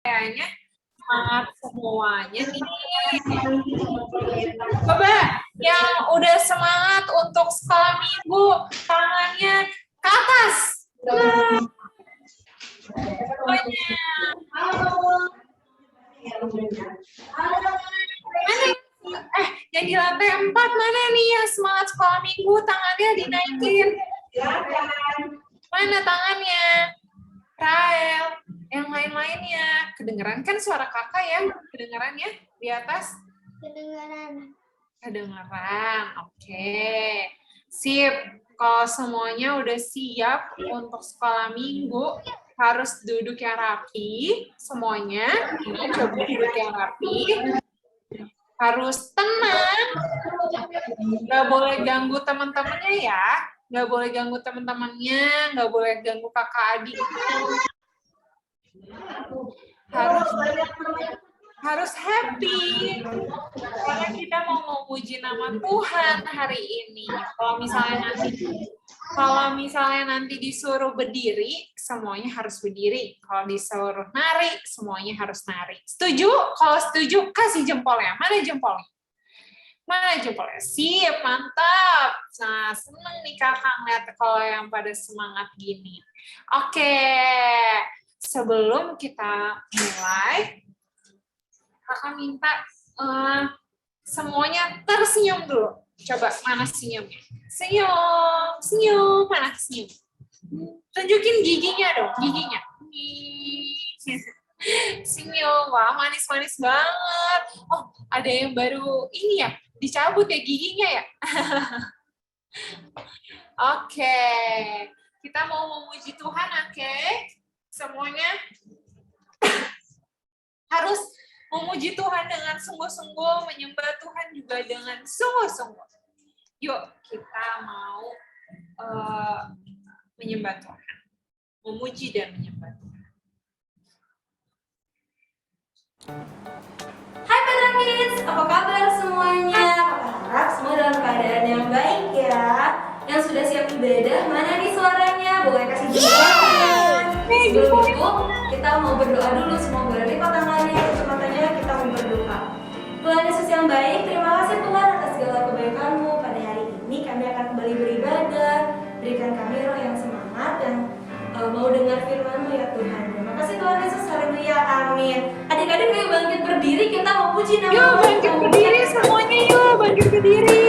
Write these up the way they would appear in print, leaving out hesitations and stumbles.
kayaknya semangat semuanya nih. Coba yang udah semangat untuk sekolah minggu, tangannya ke atas. Semuanya. Mana? Yang di lantai 4 mana nih yang semangat sekolah minggu, tangannya dinaikin. Mana tangannya? Rael, yang lain-lainnya. Kedengeran kan suara kakak ya? Kedengeran ya di atas? Kedengaran. Kedengeran, oke. Sip, kalau semuanya udah siap untuk sekolah minggu, harus duduk yang rapi, semuanya. Ini coba duduk yang rapi. Harus tenang. Nggak boleh ganggu teman-temannya ya. Nggak boleh ganggu teman-temannya, nggak boleh ganggu kakak adik. Harus happy karena kita mau memuji nama Tuhan hari ini. Kalau misalnya nanti disuruh berdiri, semuanya harus berdiri. Kalau disuruh nari, semuanya harus nari. Setuju? Kalau setuju, kasih jempolnya. Mana jempolnya? Mana jempolnya? Sip, mantap. Nah, seneng nih kakak ngeliat kalau yang pada semangat gini. Oke, sebelum kita mulai, kakak minta semuanya tersenyum dulu. Coba, mana senyumnya? Senyum, senyum, mana senyum? Tunjukin giginya dong, giginya. Senyum, wah manis-manis banget. Oh, ada yang baru ini ya, dicabut ya giginya ya? Oke, kita mau memuji Tuhan, oke? Semuanya harus memuji Tuhan dengan sungguh-sungguh, menyembah Tuhan juga dengan sungguh-sungguh. Yuk, kita mau menyembah Tuhan, memuji dan menyembah Tuhan. Hai Petra Kids, apa kabar semuanya? Aku harap semua dalam keadaan yang baik ya. Yang sudah siap ibadah, mana nih suaranya? Boleh kasih jempol. Sebelum itu, kita mau berdoa dulu. Semua boleh lipat tangannya, tutup matanya, kita mau berdoa. Tuhan Yesus yang baik, terima kasih Tuhan atas segala kebaikan-Mu. Pada hari ini kami akan kembali beribadah. Berikan kami roh yang semangat dan mau dengar firman-Mu ya Tuhan. Terima kasih Tuhan Yesus, haleluya, amin. Adik-adik yuk bangkit berdiri, kita mau puji nama Tuhan. Yuk bangkit berdiri semuanya, yuk bangkit berdiri.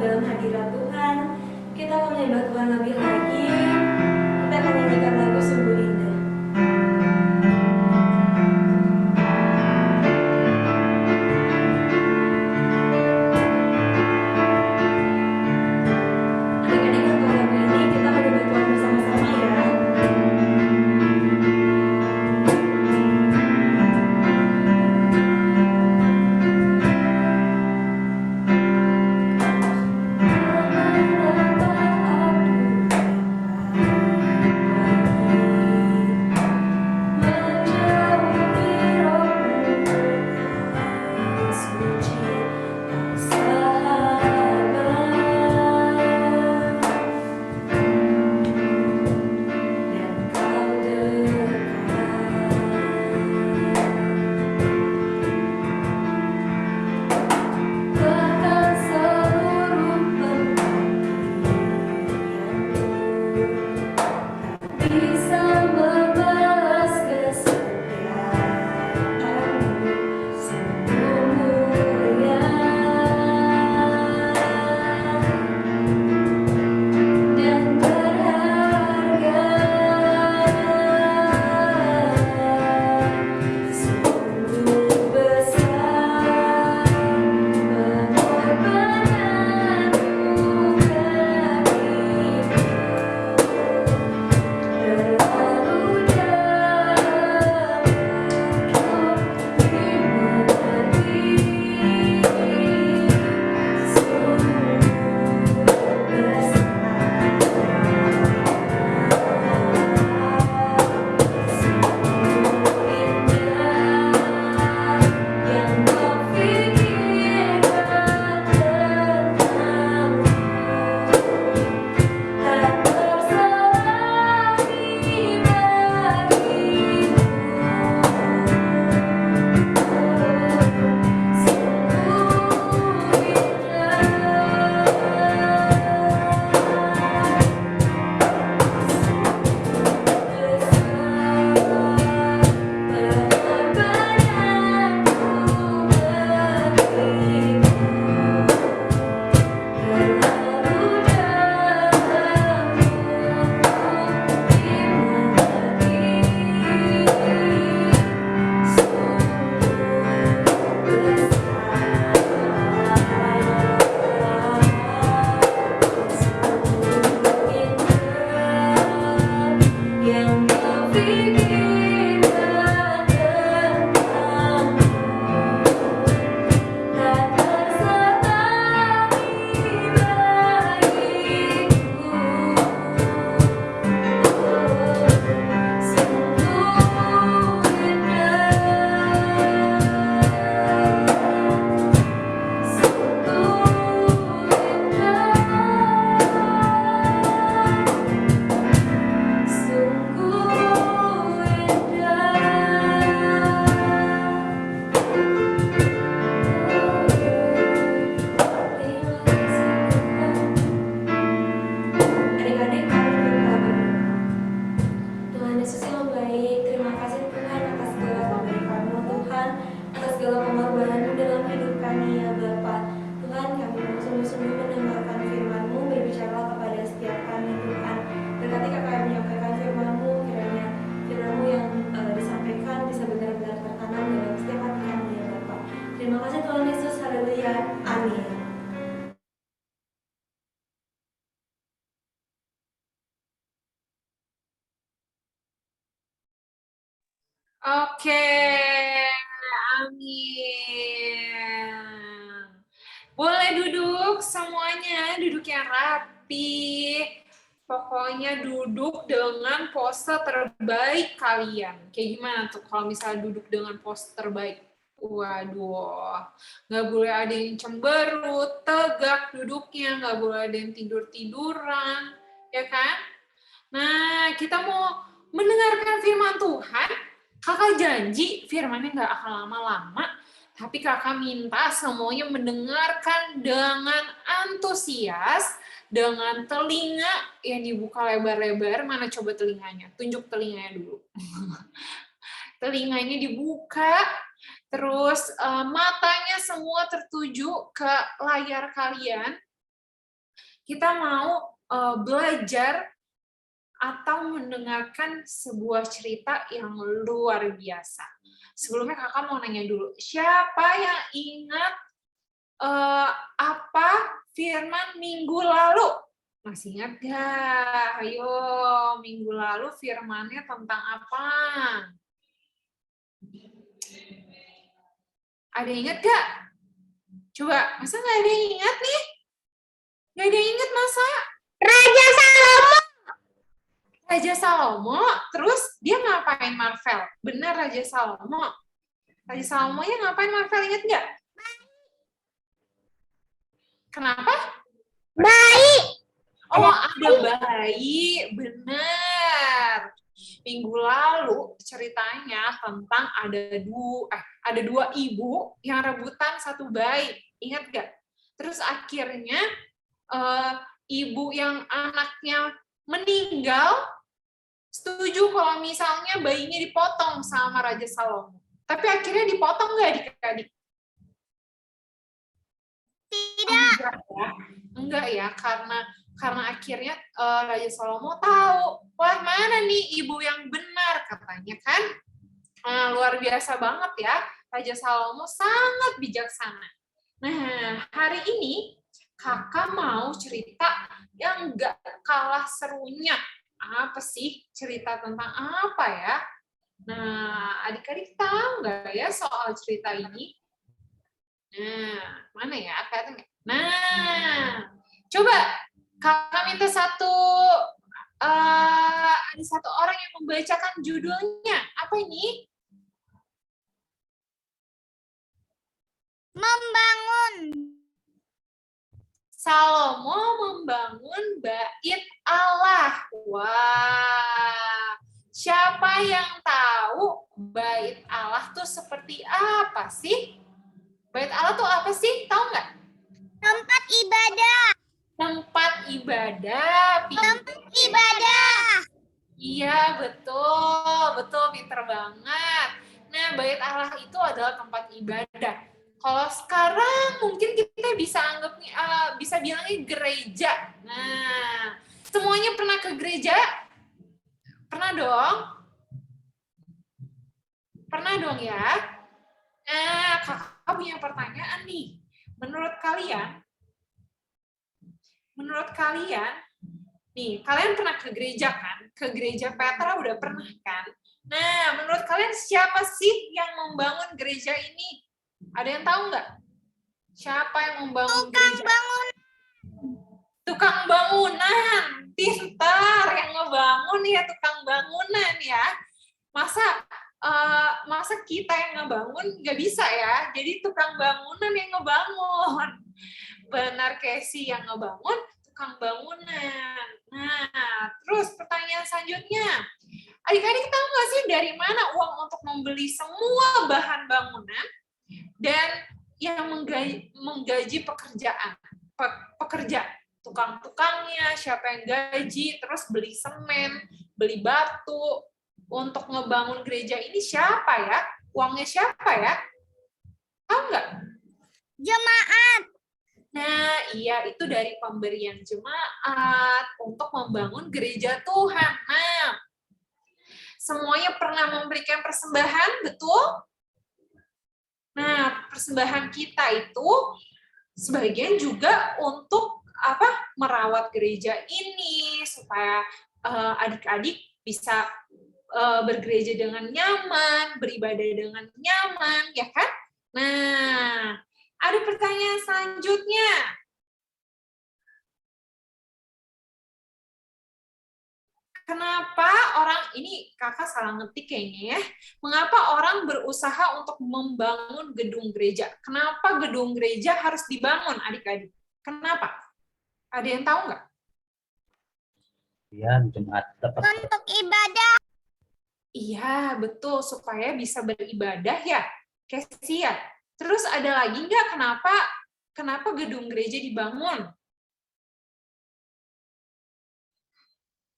dalam hadirat Tuhan. Kita akan menyembah Tuhan lebih lagi. Kita akan nyanyikan lagu Sungguh Indah. Adik-adik, untuk lagu ini kita menyembah Tuhan bersama-sama ya. Oke, amin. Boleh duduk semuanya, duduk yang rapi. Pokoknya duduk dengan pose terbaik kalian. Kayak gimana tuh kalau misalnya duduk dengan pose terbaik? Waduh, nggak boleh ada yang cemberut, tegak duduknya, nggak boleh ada yang tidur-tiduran, ya kan? Nah, kita mau mendengarkan firman Tuhan. Kakak janji firmannya nggak akan lama-lama, tapi kakak minta semuanya mendengarkan dengan antusias, dengan telinga yang dibuka lebar-lebar. Mana coba telinganya? Tunjuk telinganya dulu. Telinganya dibuka, terus matanya semua tertuju ke layar kalian. Kita mau belajar atau mendengarkan sebuah cerita yang luar biasa. Sebelumnya kakak mau nanya dulu, siapa yang ingat apa firman minggu lalu? Masih ingat gak? Ayo, minggu lalu firmannya tentang apa? Ada yang ingat gak? Coba, masa nggak ada yang ingat nih? Nggak ada yang ingat masa? Raja Salomo. Raja Salomo, terus dia ngapain Marvel? Benar Raja Salomo. Raja Salomonya ngapain Marvel, ingat nggak? Kenapa? Baik. Oh, ada bayi, benar. Minggu lalu ceritanya tentang ada dua ibu yang rebutan satu bayi, ingat nggak? Terus akhirnya ibu yang anaknya meninggal setuju kalau misalnya bayinya dipotong sama Raja Salomo. Tapi akhirnya dipotong nggak adik-adik? Tidak. Enggak ya, karena akhirnya Raja Salomo tahu, wah mana nih ibu yang benar katanya kan. Luar biasa banget ya, Raja Salomo sangat bijaksana. Nah, hari ini kakak mau cerita yang nggak kalah serunya. Apa sih cerita tentang apa ya? Nah, adik-adik tahu nggak ya soal cerita ini? Nah, mana ya? Nah, coba kakak minta ada satu orang yang membacakan judulnya. Apa ini? Membangun. Salomo membangun bait Allah. Wah, siapa yang tahu bait Allah tuh seperti apa sih? Bait Allah tuh apa sih? Tahu nggak? Tempat ibadah. Tempat ibadah. Tempat ibadah. Iya, betul, pinter banget. Nah, bait Allah itu adalah tempat ibadah. Kalau sekarang mungkin kita bisa anggap bisa bilangnya gereja. Nah, semuanya pernah ke gereja? Pernah dong? Pernah dong ya? Nah, kakak punya pertanyaan nih. Menurut kalian, nih, kalian pernah ke gereja kan? Ke gereja Petra udah pernah kan? Nah, menurut kalian siapa sih yang membangun gereja ini? Ada yang tahu nggak? Siapa yang membangun gereja? Tukang bangunan. Pintar yang ngebangun ya tukang bangunan ya. Masa kita yang ngebangun nggak bisa ya? Jadi tukang bangunan yang ngebangun. Benar Casey yang ngebangun, tukang bangunan. Nah, terus pertanyaan selanjutnya. Adik-adik tahu nggak sih dari mana uang untuk membeli semua bahan bangunan dan yang menggaji pekerja, tukang-tukangnya, siapa yang gaji, terus beli semen, beli batu, untuk ngebangun gereja ini siapa ya? Uangnya siapa ya? Tahu nggak? Jemaat. Nah, iya, itu dari pemberian jemaat untuk membangun gereja Tuhan. Nah, semuanya pernah memberikan persembahan, betul? Nah, persembahan kita itu sebagian juga untuk merawat gereja ini supaya adik-adik bisa bergereja dengan nyaman, beribadah dengan nyaman, ya kan? Nah, ada pertanyaan selanjutnya. Kenapa orang, ini kakak salah ngetik kayaknya ya, mengapa orang berusaha untuk membangun gedung gereja? Kenapa gedung gereja harus dibangun, adik-adik? Kenapa? Ada yang tahu nggak? Ya, jemaat tetap. Untuk ibadah. Iya, betul. Supaya bisa beribadah ya, Casey ya. Terus ada lagi nggak kenapa gedung gereja dibangun?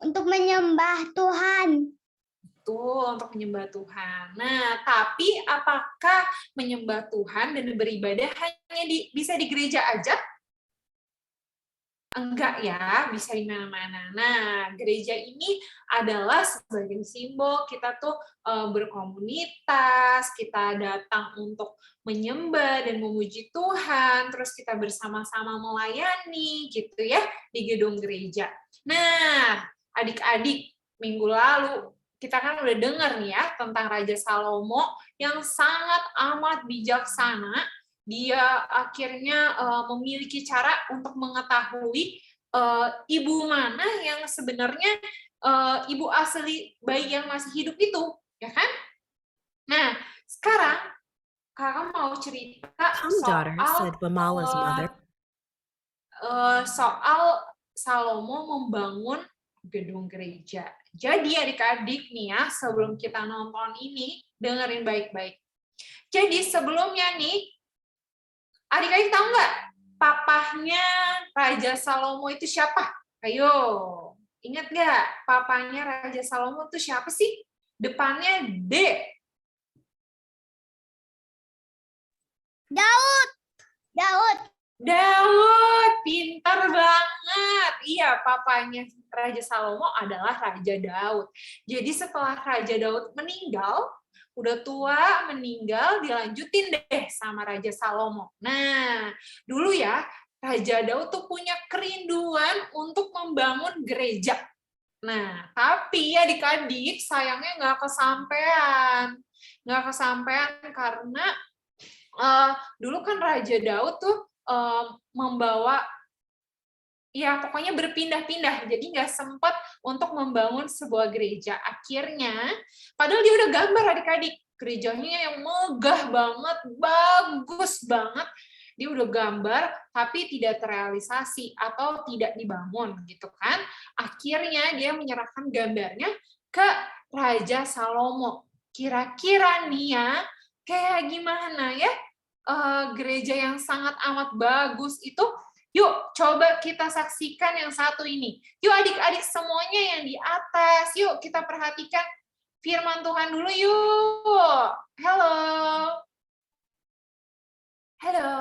Untuk menyembah Tuhan. Betul, untuk menyembah Tuhan. Nah, tapi apakah menyembah Tuhan dan beribadah hanya bisa di gereja aja? Enggak ya, bisa di mana-mana. Nah, gereja ini adalah sebagai simbol kita tuh berkomunitas, kita datang untuk menyembah dan memuji Tuhan, terus kita bersama-sama melayani gitu ya di gedung gereja. Nah, adik-adik, minggu lalu kita kan udah dengar nih ya tentang Raja Salomo yang sangat amat bijaksana. Dia akhirnya memiliki cara untuk mengetahui ibu mana yang sebenarnya ibu asli bayi yang masih hidup itu, ya kan? Nah, sekarang kakak mau cerita Come, daughter, said Bamala's mother. soal Salomo membangun gedung gereja. Jadi adik-adik nih ya, sebelum kita nonton ini, dengerin baik-baik. Jadi sebelumnya nih, adik-adik tahu nggak papahnya Raja Salomo itu siapa? Ayo, ingat nggak papahnya Raja Salomo itu siapa sih? Depannya D. Daud. Daud, pintar banget. Iya, papanya Raja Salomo adalah Raja Daud. Jadi setelah Raja Daud meninggal, udah tua, meninggal, dilanjutin deh sama Raja Salomo. Nah, dulu ya, Raja Daud tuh punya kerinduan untuk membangun gereja. Nah, tapi adik-adik sayangnya nggak kesampean. Nggak kesampean karena dulu kan Raja Daud tuh membawa, ya pokoknya berpindah-pindah, jadi nggak sempat untuk membangun sebuah gereja. Akhirnya, padahal dia udah gambar adik-adik, gerejanya yang megah banget, bagus banget, dia udah gambar, tapi tidak terrealisasi atau tidak dibangun, gitu kan. Akhirnya dia menyerahkan gambarnya ke Raja Salomo. Kira-kira nih ya, kayak gimana ya gereja yang sangat amat bagus itu? Yuk, coba kita saksikan yang satu ini. Yuk adik-adik semuanya yang di atas, yuk kita perhatikan firman Tuhan dulu yuk. Halo. Halo.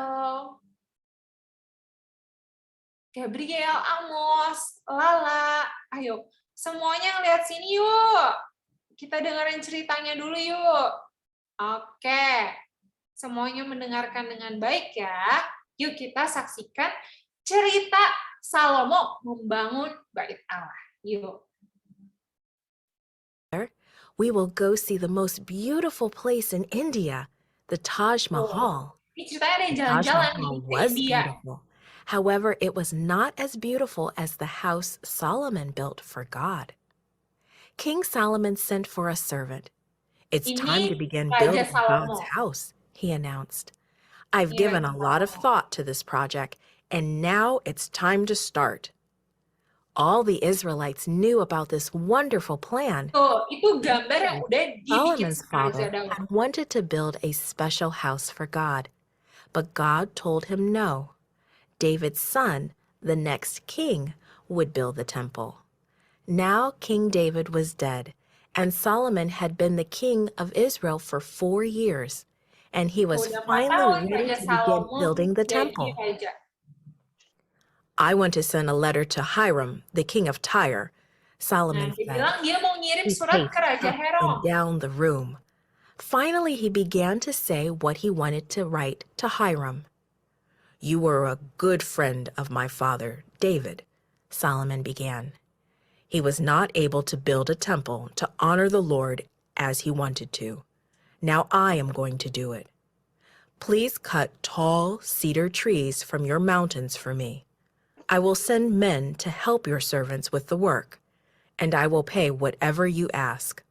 Gabriel, Amos, Lala, ayo. Semuanya lihat sini yuk. Kita dengerin ceritanya dulu yuk. Oke. Semuanya mendengarkan dengan baik ya. Yuk kita saksikan cerita Salomo membangun bait Allah. Yuk. We will go see the most beautiful place in India, the Taj Mahal. Ini ceritanya ada yang Taj jalan-jalan Mahal nih ke was India. beautiful. However, it was not as beautiful as the house Solomon built for God. King Solomon sent for a servant. It's time to Ini begin Raja building God's Salomo. house, he announced. I've Ini given a Raja lot of Salomo. thought to this project, and now it's time to start. All the Israelites knew about this wonderful plan. Tuh, itu gambar yang udah dibikin Solomon's sama Raja father Daud. had wanted to build a special house for God, but God told him no. David's son, the next king, would build the temple. Now King David was dead, and Solomon had been the king of Israel for 4 years, and he was Udah 4 tahun finally ready Raja to begin Salomo building the jadi temple. raja. I want to send a letter to Hiram, the king of Tyre, Nah, Solomon dia said. bilang dia mau ngirim He surat paced ke Raja up Herom. and down the room. Finally, he began to say what he wanted to write to Hiram. You were a good friend of my father, David, Solomon began. He was not able to build a temple to honor the Lord as he wanted to. Now I am going to do it. Please cut tall cedar trees from your mountains for me. I will send men to help your servants with the work, and I will pay whatever you ask.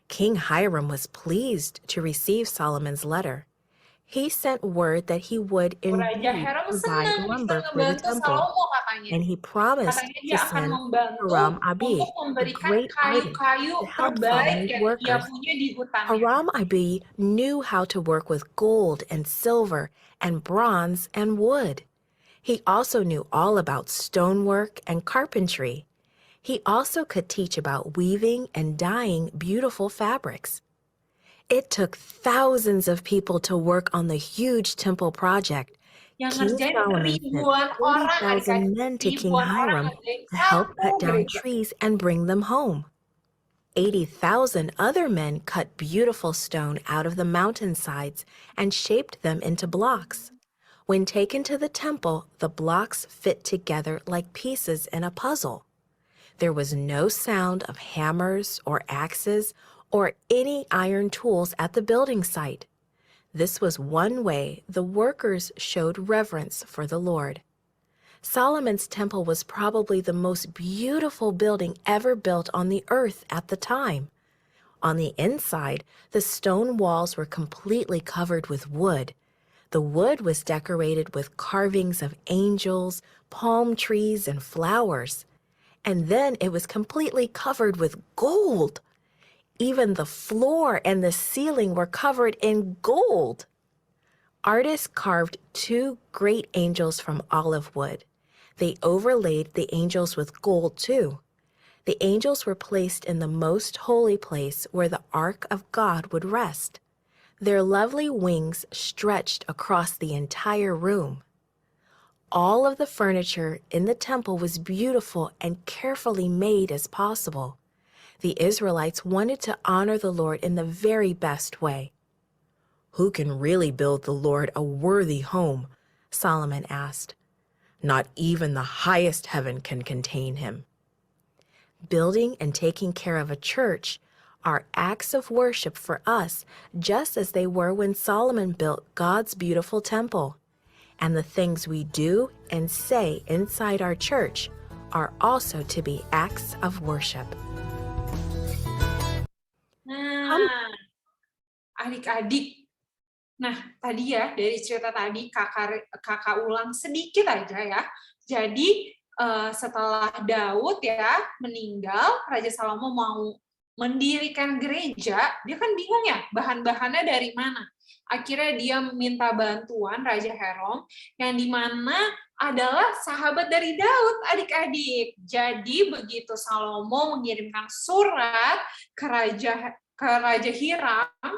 King Hiram was pleased to receive Solomon's letter. He sent word that he would Raja indeed Herom provide senang bisa lumber for the ngebantu temple, Salomo katanya. and he promised Katanya to dia akan send membantu Hiram Abi, untuk a memberikan great item, kayu-kayu to help terbaik Solomon's yang dia workers. punya di hutannya. Hiram Abi knew how to work with gold and silver and bronze and wood. He also knew all about stonework and carpentry. He also could teach about weaving and dyeing beautiful fabrics. It took thousands of people to work on the huge temple project, Yang King ngerjain Solomon sent ribuan orang, adik-adik. 40,000 men to King Ribuan orang Hiram ngerjain to help satu cut down gereja. trees and bring them home. 80,000 other men cut beautiful stone out of the mountainsides and shaped them into blocks. When taken to the temple, the blocks fit together like pieces in a puzzle. There was no sound of hammers or axes or any iron tools at the building site. This was one way the workers showed reverence for the Lord. Solomon's temple was probably the most beautiful building ever built on the earth at the time. On the inside, the stone walls were completely covered with wood. The wood was decorated with carvings of angels, palm trees, and flowers. And then it was completely covered with gold. Even the floor and the ceiling were covered in gold. Artists carved 2 great angels from olive wood. They overlaid the angels with gold too. The angels were placed in the most holy place where the ark of God would rest. Their lovely wings stretched across the entire room. All of the furniture in the temple was beautiful and carefully made as possible. The Israelites wanted to honor the Lord in the very best way. "Who can really build the Lord a worthy home?" Solomon asked. "Not even the highest heaven can contain him." Building and taking care of a church are acts of worship for us, just as they were when Solomon built God's beautiful temple. And the things we do and say inside our church are also to be acts of worship. Nah, adik-adik. Nah, tadi ya, dari cerita tadi, kakak ulang sedikit aja ya. Jadi, setelah Daud ya meninggal, Raja Salomo mau mendirikan gereja, dia kan bingung ya, bahan-bahannya dari mana. Akhirnya dia meminta bantuan Raja Hiram, yang dimana adalah sahabat dari Daud, adik-adik. Jadi begitu Salomo mengirimkan surat ke Raja Hiram,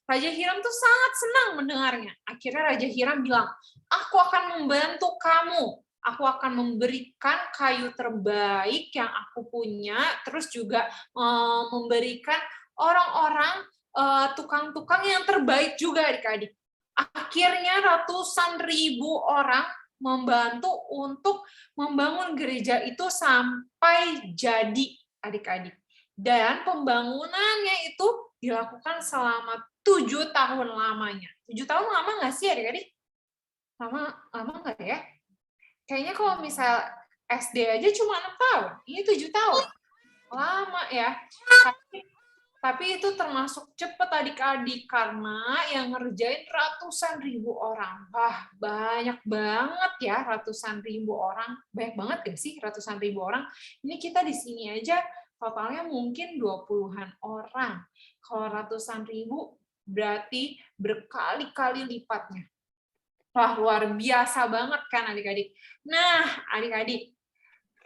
Raja Hiram tuh sangat senang mendengarnya. Akhirnya Raja Hiram bilang, "Aku akan membantu kamu. Aku akan memberikan kayu terbaik yang aku punya, terus juga memberikan orang-orang tukang-tukang yang terbaik juga, adik-adik." Akhirnya ratusan ribu orang membantu untuk membangun gereja itu sampai jadi, adik-adik. Dan pembangunannya itu dilakukan selama 7 tahun lamanya. 7 tahun lama nggak sih, adik-adik? Lama nggak ya? Kayaknya kalau misal SD aja cuma 6 tahun. Ini 7 tahun. Lama ya. Tapi itu termasuk cepat, adik-adik, karena yang ngerjain ratusan ribu orang. Wah, banyak banget ya ratusan ribu orang. Banyak banget gak sih ratusan ribu orang? Ini kita di sini aja totalnya mungkin 20-an orang. Kalau ratusan ribu berarti berkali-kali lipatnya. Wah, luar biasa banget kan adik-adik. Nah, adik-adik,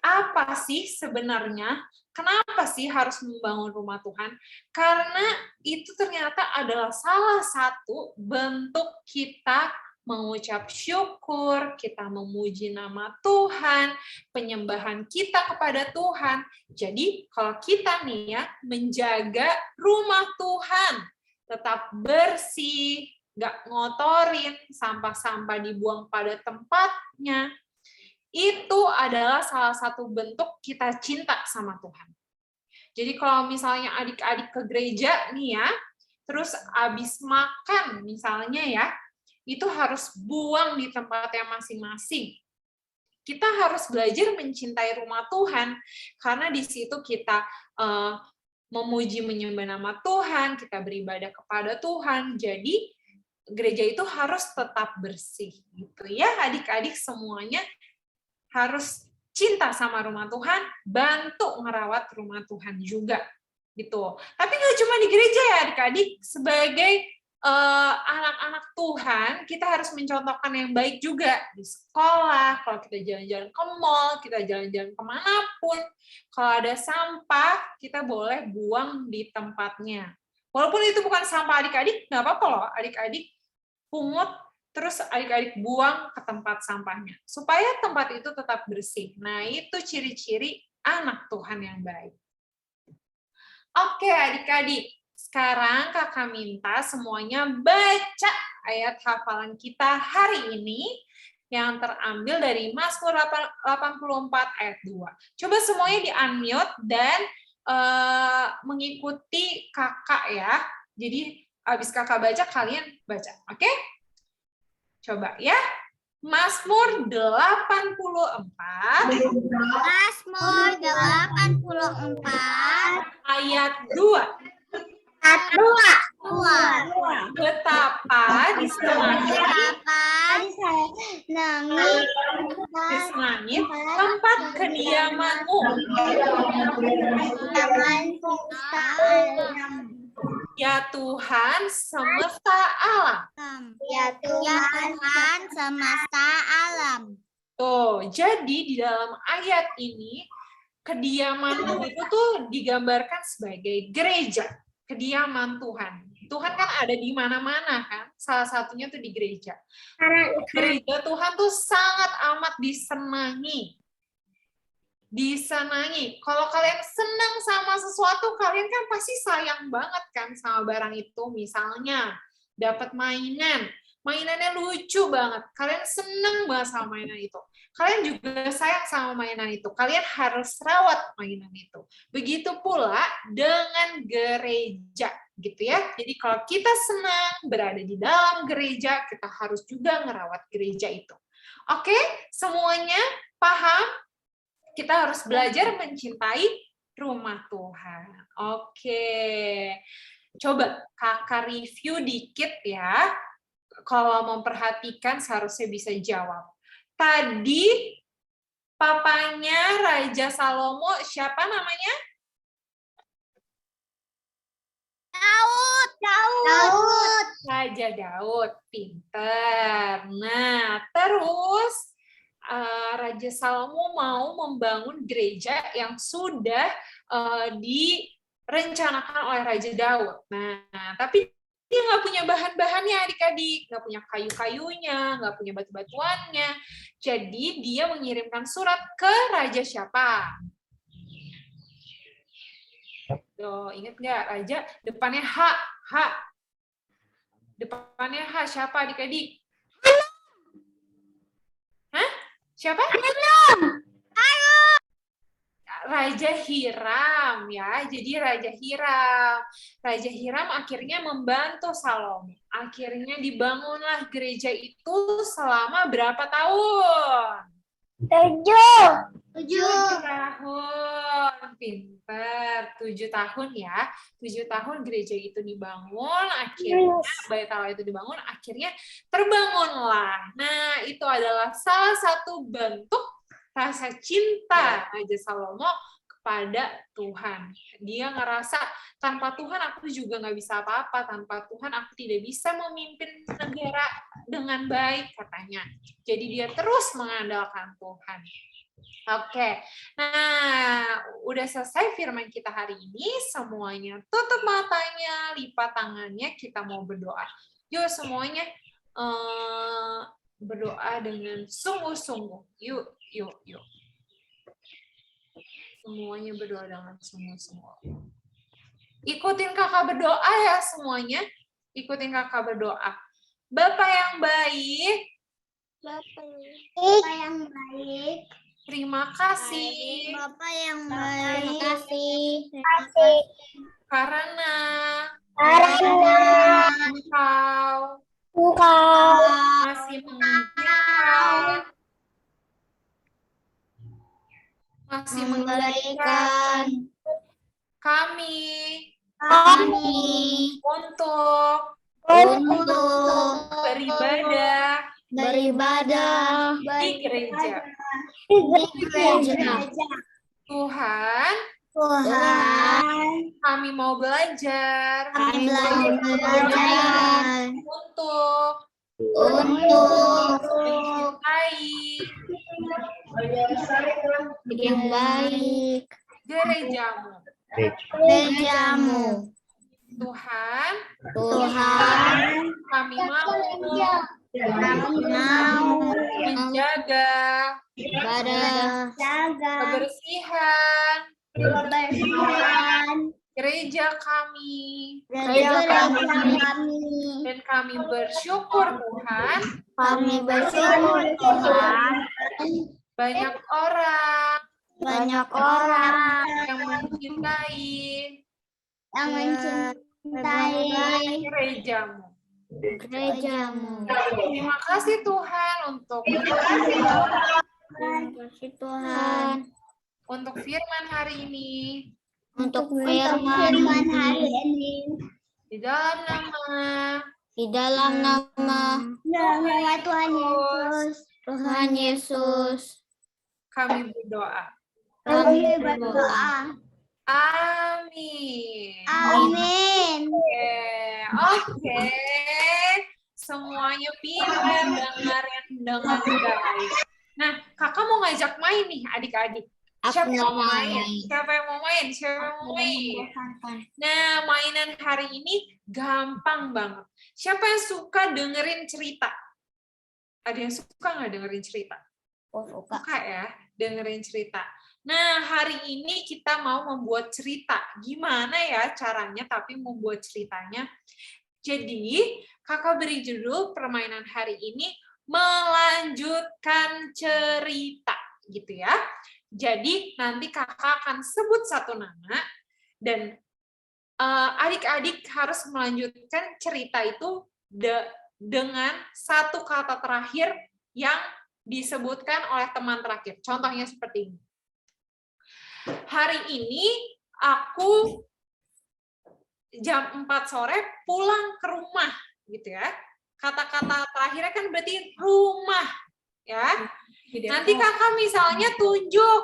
apa sih sebenarnya? Kenapa sih harus membangun rumah Tuhan? Karena itu ternyata adalah salah satu bentuk kita mengucap syukur, kita memuji nama Tuhan, penyembahan kita kepada Tuhan. Jadi kalau kita nih ya menjaga rumah Tuhan tetap bersih, nggak ngotorin, sampah-sampah dibuang pada tempatnya, itu adalah salah satu bentuk kita cinta sama Tuhan. Jadi kalau misalnya adik-adik ke gereja nih ya, terus abis makan misalnya ya, itu harus buang di tempatnya masing-masing. Kita harus belajar mencintai rumah Tuhan, karena di situ kita memuji menyembah nama Tuhan, kita beribadah kepada Tuhan. Jadi gereja itu harus tetap bersih, gitu ya adik-adik semuanya harus cinta sama rumah Tuhan, bantu merawat rumah Tuhan juga, gitu. Tapi nggak cuma di gereja ya adik-adik, sebagai anak-anak Tuhan, kita harus mencontohkan yang baik juga di sekolah, kalau kita jalan-jalan ke mall, kita jalan-jalan kemanapun, kalau ada sampah, kita boleh buang di tempatnya. Walaupun itu bukan sampah adik-adik, nggak apa-apa loh adik-adik, pungut, terus adik-adik buang ke tempat sampahnya. Supaya tempat itu tetap bersih. Nah, itu ciri-ciri anak Tuhan yang baik. Oke, adik-adik. Sekarang kakak minta semuanya baca ayat hafalan kita hari ini yang terambil dari Mazmur 84 ayat 2. Coba semuanya di-unmute dan mengikuti kakak ya. Jadi habis kakak baca, kalian baca. Oke? Coba ya. Mazmur 84 Mazmur 84 ayat 2. Betapa disenangi tempat kediamanmu. Ya Tuhan semesta alam. Ya Tuhan semesta alam. Tuh, jadi di dalam ayat ini kediaman itu tuh digambarkan sebagai gereja, kediaman Tuhan. Tuhan kan ada di mana-mana kan, salah satunya tuh di gereja. Gereja Tuhan tuh sangat amat disenangi. Kalau kalian senang sama sesuatu, kalian kan pasti sayang banget kan sama barang itu. Misalnya dapat mainannya lucu banget. Kalian senang banget sama mainan itu. Kalian juga sayang sama mainan itu. Kalian harus rawat mainan itu. Begitu pula dengan gereja, gitu ya. Jadi kalau kita senang berada di dalam gereja, kita harus juga ngerawat gereja itu. Oke, semuanya paham? Kita harus belajar mencintai rumah Tuhan. Oke. Coba kakak review dikit ya. Kalau memperhatikan seharusnya bisa jawab. Tadi papanya Raja Salomo siapa namanya? Daud. Raja Daud. Pinter. Nah, terus Raja Salomo mau membangun gereja yang sudah direncanakan oleh Raja Daud. Nah, tapi dia nggak punya bahan-bahannya adik-adik, nggak punya kayu-kayunya, nggak punya batu-batuannya. Jadi dia mengirimkan surat ke Raja siapa? Tuh, ingat nggak Raja? Depannya H. Depannya H siapa adik-adik? Hah? Siapa? Raja Hiram ya. Jadi Raja Hiram akhirnya membantu Salomo. Akhirnya dibangunlah gereja itu selama berapa tahun? 7 tahun. Pinter. 7 tahun ya. 7 tahun gereja itu dibangun, akhirnya Bait Allah itu dibangun, akhirnya terbangunlah. Nah, itu adalah salah satu bentuk rasa cinta Raja Salomo kepada Tuhan. Dia ngerasa tanpa Tuhan aku juga nggak bisa apa-apa, tanpa Tuhan aku tidak bisa memimpin negara dengan baik katanya. Jadi dia terus mengandalkan Tuhan. Oke, nah udah selesai firman kita hari ini. Semuanya tutup matanya, lipat tangannya, kita mau berdoa. Yuk semuanya berdoa dengan sungguh-sungguh. Yuk. Semuanya berdoa dengan sungguh-sungguh. Ikutin kakak berdoa ya semuanya. Ikutin kakak berdoa. Bapak yang baik. Terima kasih. Bapak yang baik. Terima kasih. Karena Engkau masih mengizinkan, masih memberikan kami untuk beribadah di gereja. Tuhan, kami mau belajar untuk mencintai yang baik gerejamu. gerejamu. Tuhan, kami mau menjaga kebersihan gereja kami, dan kami bersyukur Tuhan, banyak orang yang mencintai gerejamu. Terima kasih Tuhan untuk firman hari ini. Di dalam nama Tuhan Yesus. kami berdoa. Amin. Oke. Semuanya pintar dengerin dengan baik. Nah, kakak mau ngajak main nih adik-adik. Siapa yang mau main? Nah, mainan hari ini gampang banget. Siapa yang suka dengerin cerita? Ada yang suka nggak dengerin cerita? Suka ya, dengerin cerita. Nah, hari ini kita mau membuat cerita. Gimana ya caranya tapi membuat ceritanya? Jadi, kakak beri judul permainan hari ini, melanjutkan cerita. Gitu ya. Jadi, nanti kakak akan sebut satu nama, dan adik-adik harus melanjutkan cerita itu dengan satu kata terakhir yang disebutkan oleh teman terakhir. Contohnya seperti ini. Hari ini aku jam 4 sore pulang ke rumah, gitu ya. Kata-kata terakhirnya kan berarti rumah, ya. Nanti kakak misalnya tunjuk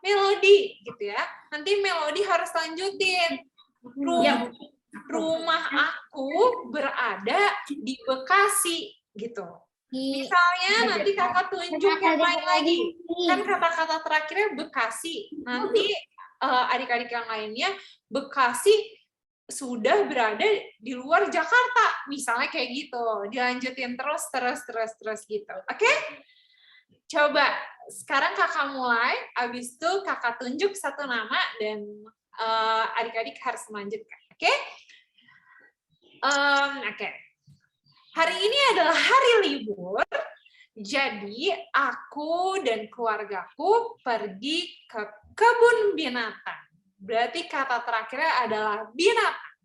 melodi, gitu ya. Nanti melodi harus lanjutin. Rumah aku berada di Bekasi, gitu. Misalnya nanti kakak tunjuk yang lain lagi. Kan kata-kata terakhirnya Bekasi. Nanti adik-adik yang lainnya, Bekasi sudah berada di luar Jakarta. Misalnya kayak gitu. Dilanjutin terus gitu. Oke? Coba, sekarang kakak mulai. Habis itu kakak tunjuk satu nama dan adik-adik harus melanjutkan. Oke? Oke. Hari ini adalah hari libur, jadi aku dan keluargaku pergi ke kebun binatang. Berarti kata terakhirnya adalah binatang.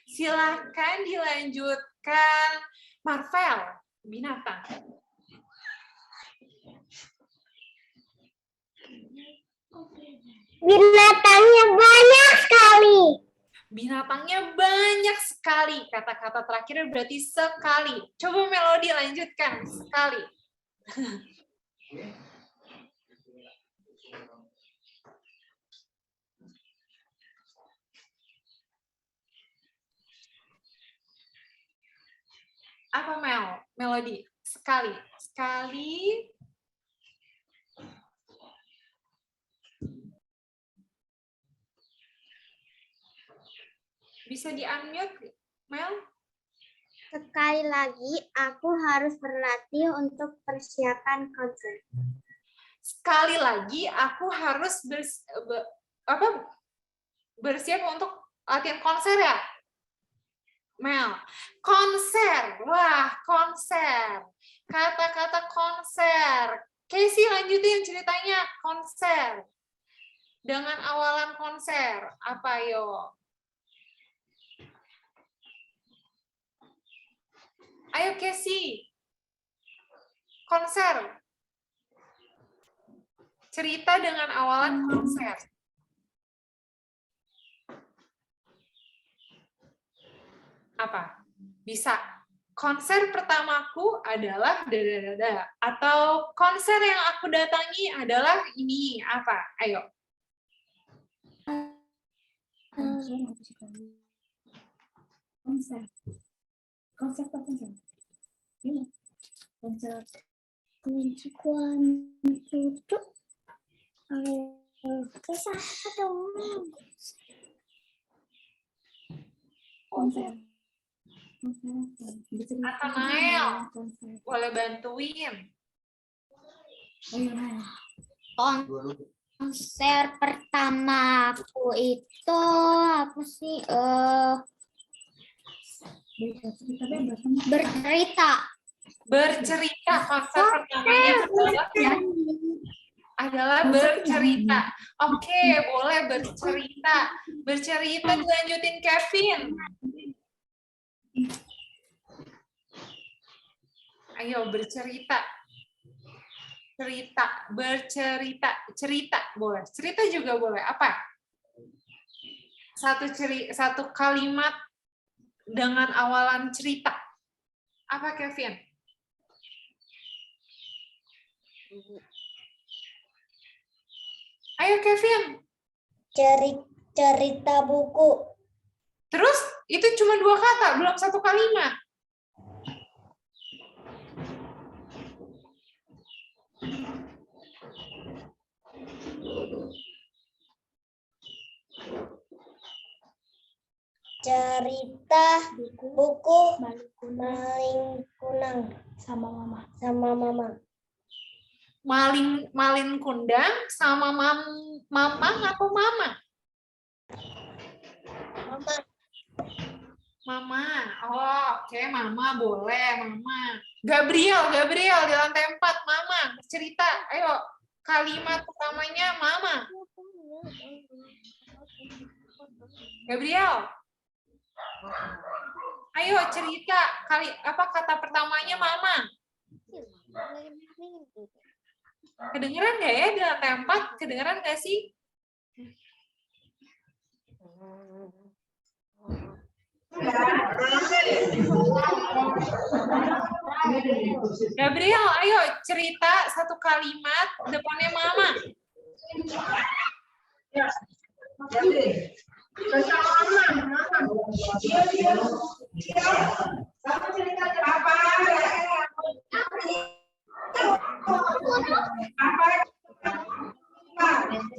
Silakan dilanjutkan, Marvel, binatang. Binatangnya banyak sekali. Binatangnya banyak sekali. Kata-kata terakhirnya berarti sekali. Coba melodi lanjutkan. Sekali. Apa melodi? Sekali. Sekali. Bisa di-unmute, Mel? Sekali lagi, aku harus berlatih untuk persiapan konser. Sekali lagi, aku harus bersiap untuk latihan konser ya? Mel, konser. Wah, konser. Kata-kata konser. Casey, lanjutin ceritanya. Konser. Dengan awalan konser. Apa, yo? Ayo, Casey. Konser. Cerita dengan awalan konser. Apa? Bisa. Konser pertamaku adalah dadadada. Atau konser yang aku datangi adalah ini. Apa? Ayo. Konser apa konser? Ini. Konser. Konser. Atau Nael, boleh bantuin. Konser pertamaku itu apa sih? Bercerita. Bercerita, konser pertamanya adalah bercerita. Oke, boleh bercerita. Bercerita dilanjutin Kevin. Ayo bercerita. Cerita, bercerita, cerita boleh. Cerita juga boleh. Apa? Satu kalimat dengan awalan cerita. Apa Kevin? Ayo Kevin. Cerita buku. Terus itu cuma 2 kata, belum 1 kalimat. Cerita buku Maling Kunang sama mama. Malin kundang sama mamang atau mama? Mama. Oh, oke, mama boleh, mama. Gabriel di lantai 4, mama. Cerita, ayo. Kalimat utamanya mama. Gabriel. Ayo cerita, kata pertamanya mama. Kedengeran nggak ya di lantai 4? Kedengeran nggak sih? Gabriel, ayo cerita 1 kalimat depannya mama.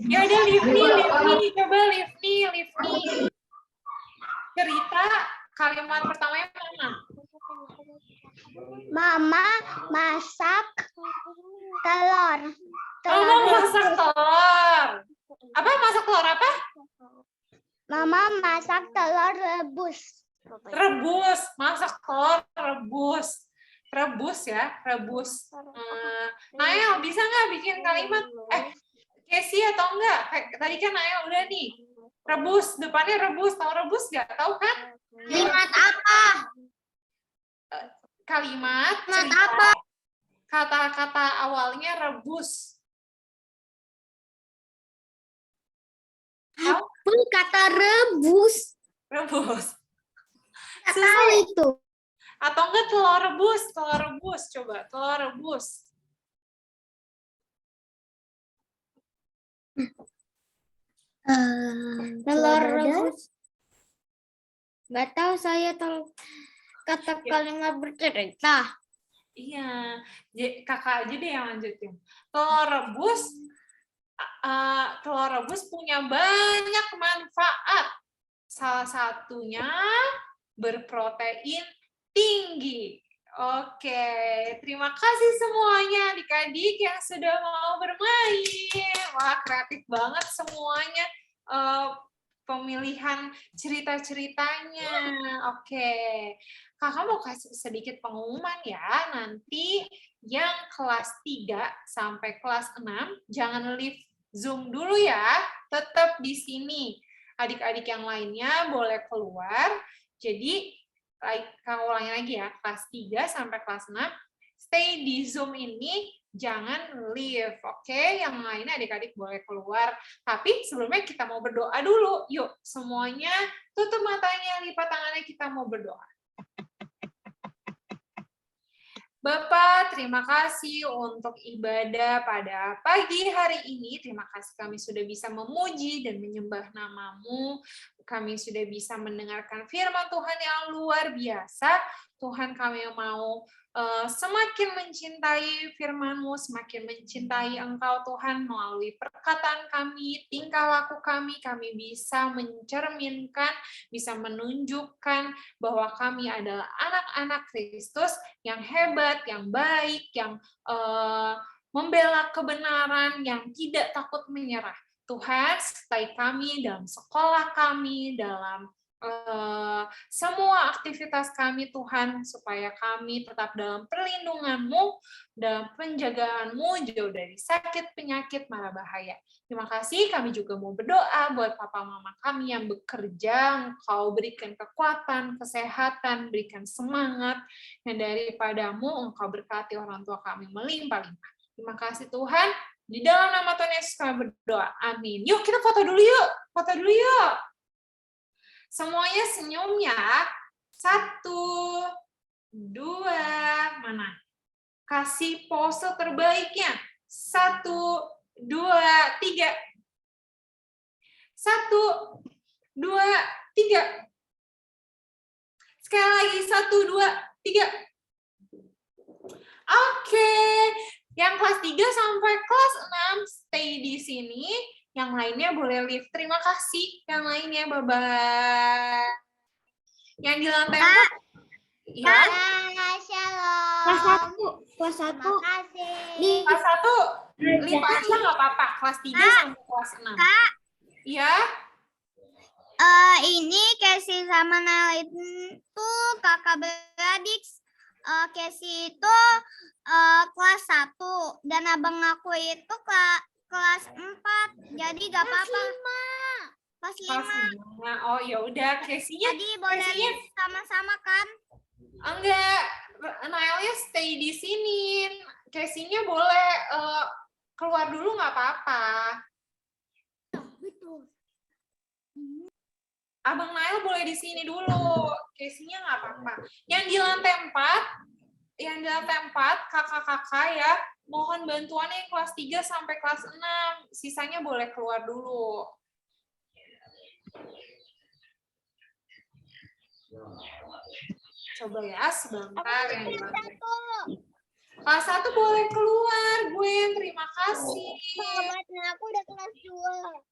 Ya udah Livni, coba Livni. Cerita kalimat pertamanya mana? Mama masak telur. Mama masak telur. Apa masak telur apa? Mama masak telur rebus. Rebus, masak telur rebus. Rebus ya, rebus. Nael, bisa nggak bikin kalimat? Casey atau enggak? Tadi kan Nael udah nih. Rebus, depannya rebus. Tahu rebus nggak? Tahu kan? Kalimat apa? Kalimat Kalimat cerita. apa? Kata-kata awalnya rebus. Tahu? Kata rebus. Rebus. Nggak tahu itu. Atau enggak telur rebus. Coba, telur rebus. Telur rebus. Nggak tahu saya kata kalimat bercerita. Iya, kakak aja deh yang lanjutin. Telur rebus punya banyak manfaat. Salah satunya berprotein tinggi. Oke, terima kasih semuanya adik-adik yang sudah mau bermain. Wah, kreatif banget semuanya pemilihan cerita-ceritanya. Oke, kakak mau kasih sedikit pengumuman ya. Nanti yang kelas 3 sampai kelas 6 jangan leave Zoom dulu ya. Tetap di sini. Adik-adik yang lainnya boleh keluar. Jadi kakak ulangi lagi ya, kelas 3 sampai kelas 6 stay di Zoom ini, jangan leave. Oke, yang lainnya adik-adik boleh keluar. Tapi sebelumnya kita mau berdoa dulu. Yuk, semuanya tutup matanya, lipat tangannya, kita mau berdoa. Bapak, terima kasih untuk ibadah pada pagi hari ini. Terima kasih kami sudah bisa memuji dan menyembah nama-Mu. kami sudah bisa mendengarkan firman Tuhan yang luar biasa. Tuhan, kami mau semakin mencintai firman-Mu, semakin mencintai Engkau Tuhan, melalui perkataan kami, tingkah laku kami bisa mencerminkan, bisa menunjukkan bahwa kami adalah anak-anak Kristus yang hebat, yang baik, yang membela kebenaran, yang tidak takut menyerah. Tuhan, sertai kami dalam sekolah kami, dalam semua aktivitas kami Tuhan, supaya kami tetap dalam perlindungan-Mu, dalam penjagaan-Mu, jauh dari sakit, penyakit, mara bahaya. Terima kasih, kami juga mau berdoa buat papa mama kami yang bekerja, Engkau berikan kekuatan, kesehatan, berikan semangat, dan daripada-Mu Engkau berkati orang tua kami melimpah-limpah. Terima kasih Tuhan, di dalam nama Tuhan Yesus kami berdoa, amin. Yuk kita foto dulu yuk. Semuanya senyum ya. 1, 2, mana? Kasih pose terbaiknya. 1, 2, 3. 1, 2, 3. Sekali lagi 1, 2, 3. Oke. Yang kelas 3 sampai kelas 6 stay di sini. Yang lainnya boleh leave. Terima kasih. Yang lainnya, bye-bye. Yang di lantai 4. Ya. Shalom. Kelas 1. Terima kasih. Kelas 1, leave aja nggak apa-apa. Kelas 3 sampai kelas 6. Iya. Ini Casey sama Naila itu kakak beradik. Casey itu kelas 1 dan abang aku itu kelas 4. Jadi gak apa-apa. Kelas 5. Oh ya udah, Casey-nya. Jadi boleh sama-sama kan? Enggak, Nailnya stay di sini. Casey-nya boleh keluar dulu nggak apa-apa. Betul. Abang Nail boleh di sini dulu. Casey-nya nggak apa-apa. Yang di lantai 4, kakak-kakak ya, mohon bantuannya yang kelas 3 sampai kelas 6. Sisanya boleh keluar dulu. Coba ya, sebentar yang di lantai. Kelas 1 boleh keluar, Gwen. Terima kasih. Sahabatnya aku udah kelas 2.